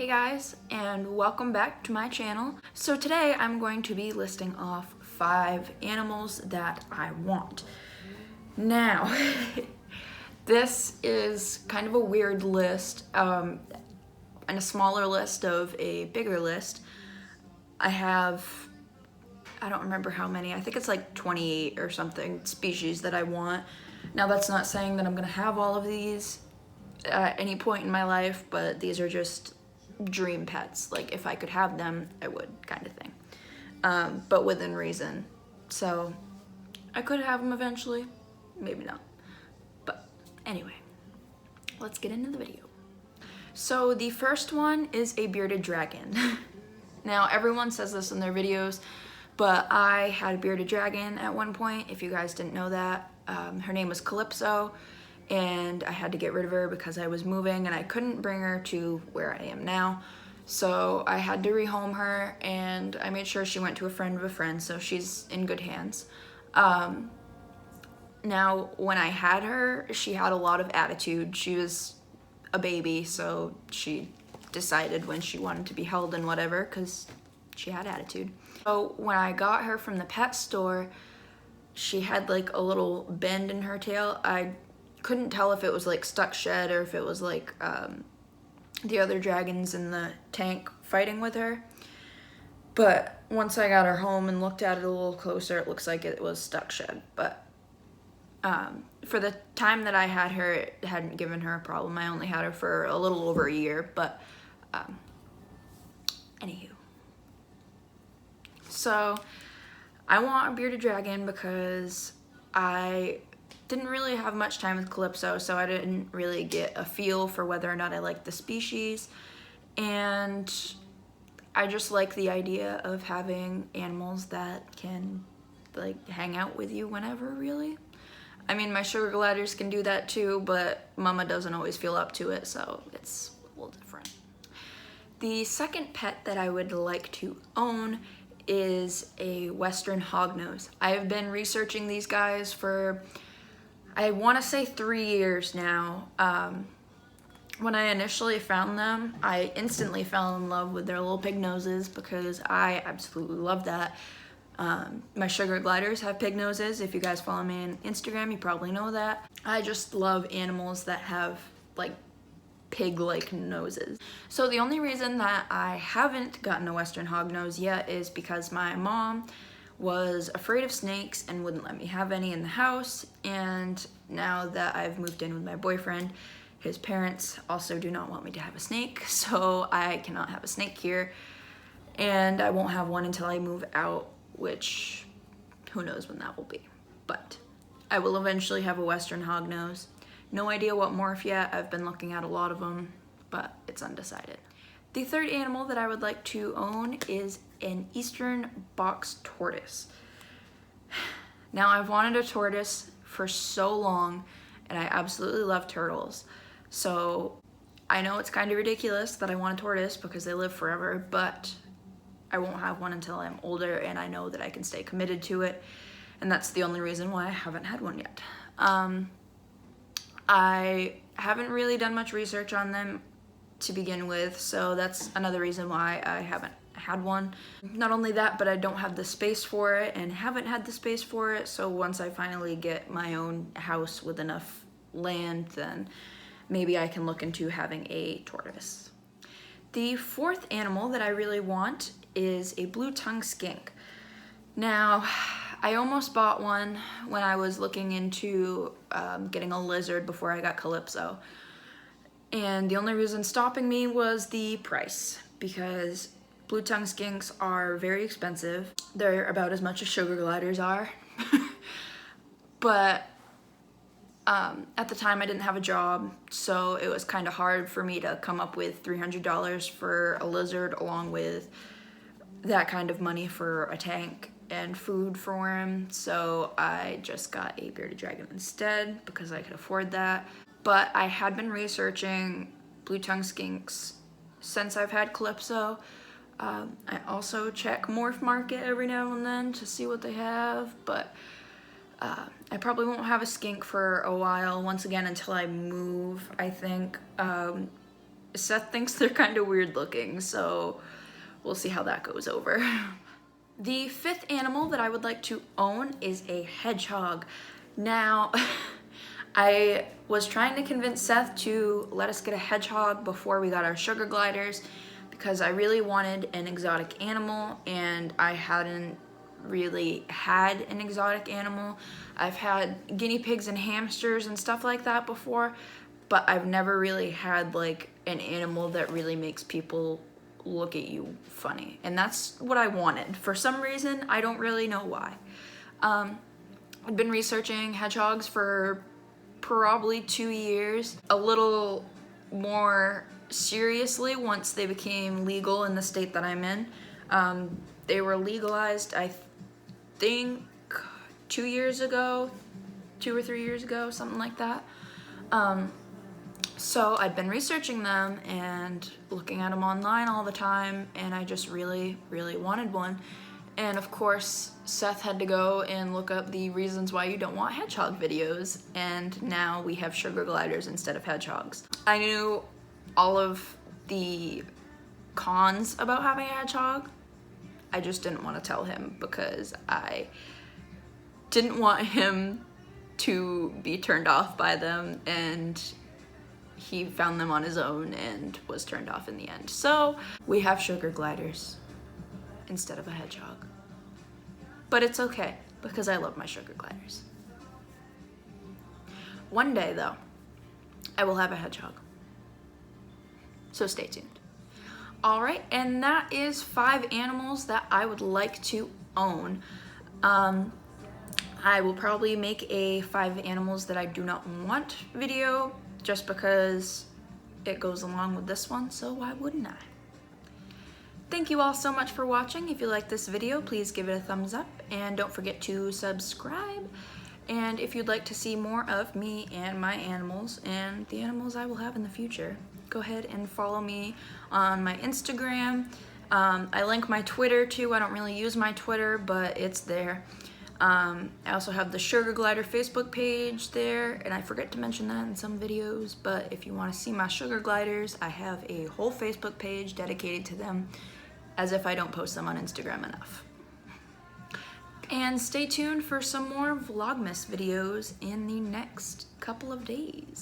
Hey guys, and welcome back to my channel. So today I'm going to be listing off 5 animals that I want. Now, this is kind of a weird list, and a smaller list of a bigger list. I don't remember how many, I think it's like 28 or something species that I want. Now that's not saying that I'm gonna have all of these at any point in my life, but these are just dream pets. Like if I could have them, I would, kind of thing. But within reason. So I could have them eventually, maybe not. But anyway, let's get into the video. So the first one is a bearded dragon. Now everyone says this in their videos, but I had a bearded dragon at one point, if you guys didn't know that. Her name was Calypso, and I had to get rid of her because I was moving and I couldn't bring her to where I am now. So I had to rehome her, and I made sure she went to a friend of a friend, so she's in good hands. Now, when I had her, she had a lot of attitude. She was a baby, so she decided when she wanted to be held and whatever, because she had attitude. So when I got her from the pet store, she had like a little bend in her tail. I couldn't tell if it was like stuck shed or if it was like the other dragons in the tank fighting with her. But once I got her home and looked at it a little closer, it looks like it was stuck shed. But for the time that I had her, it hadn't given her a problem. I only had her for a little over a year, but anywho. So I want a bearded dragon because I didn't really have much time with Calypso, so I didn't really get a feel for whether or not I liked the species. And I just like the idea of having animals that can like hang out with you whenever, really. I mean, my sugar gliders can do that too, but Mama doesn't always feel up to it, so it's a little different. The second pet that I would like to own is a Western hognose. I have been researching these guys for, I want to say 3 years now. When I initially found them, I instantly fell in love with their little pig noses because I absolutely love that. My sugar gliders have pig noses. If you guys follow me on Instagram, you probably know that. I just love animals that have like pig-like noses. So the only reason that I haven't gotten a Western hognose yet is because my mom was afraid of snakes and wouldn't let me have any in the house. And now that I've moved in with my boyfriend, his parents also do not want me to have a snake, so I cannot have a snake here. And I won't have one until I move out, which who knows when that will be. But I will eventually have a Western hognose. No idea what morph yet. I've been looking at a lot of them, but it's undecided. The third animal that I would like to own is an eastern box tortoise. Now, I've wanted a tortoise for so long, and I absolutely love turtles. So I know it's kind of ridiculous that I want a tortoise because they live forever, but I won't have one until I'm older, and I know that I can stay committed to it, and that's the only reason why I haven't had one yet. I haven't really done much research on them to begin with, so that's another reason why I haven't had one. Not only that, but I don't have the space for it and haven't had the space for it, so once I finally get my own house with enough land, then maybe I can look into having a tortoise. The fourth animal that I really want is a blue-tongued skink. Now, I almost bought one when I was looking into getting a lizard before I got Calypso. And the only reason stopping me was the price, because blue-tongued skinks are very expensive. They're about as much as sugar gliders are. But at the time I didn't have a job, so it was kind of hard for me to come up with $300 for a lizard, along with that kind of money for a tank and food for him. So I just got a bearded dragon instead because I could afford that. But I had been researching blue-tongued skinks since I've had Calypso. I also check Morph Market every now and then to see what they have, but I probably won't have a skink for a while, once again, until I move, I think. Seth thinks they're kind of weird looking, so we'll see how that goes over. The fifth animal that I would like to own is a hedgehog. Now, I was trying to convince Seth to let us get a hedgehog before we got our sugar gliders because I really wanted an exotic animal and I hadn't really had an exotic animal. I've had guinea pigs and hamsters and stuff like that before, but I've never really had like an animal that really makes people look at you funny, and that's what I wanted. For some reason, I don't really know why. I've been researching hedgehogs for probably 2 years, a little more seriously once they became legal in the state that I'm in. They were legalized, I think, 2 years ago, 2 or 3 years ago, something like that. So I'd been researching them and looking at them online all the time, and I just really, really wanted one. And of course, Seth had to go and look up the reasons why you don't want hedgehog videos, and now we have sugar gliders instead of hedgehogs. I knew all of the cons about having a hedgehog. I just didn't want to tell him because I didn't want him to be turned off by them, and he found them on his own and was turned off in the end. So we have sugar gliders instead of a hedgehog. But it's okay because I love my sugar gliders. One day though, I will have a hedgehog. So stay tuned. All right, and that is 5 animals that I would like to own. I will probably make a 5 animals that I do not want video just because it goes along with this one, so why wouldn't I? Thank you all so much for watching. If you like this video, please give it a thumbs up and don't forget to subscribe. And if you'd like to see more of me and my animals and the animals I will have in the future, go ahead and follow me on my Instagram. I link my Twitter too. I don't really use my Twitter, but it's there. I also have the Sugar Glider Facebook page there, and I forget to mention that in some videos, but if you want to see my sugar gliders, I have a whole Facebook page dedicated to them, as if I don't post them on Instagram enough. And stay tuned for some more Vlogmas videos in the next couple of days.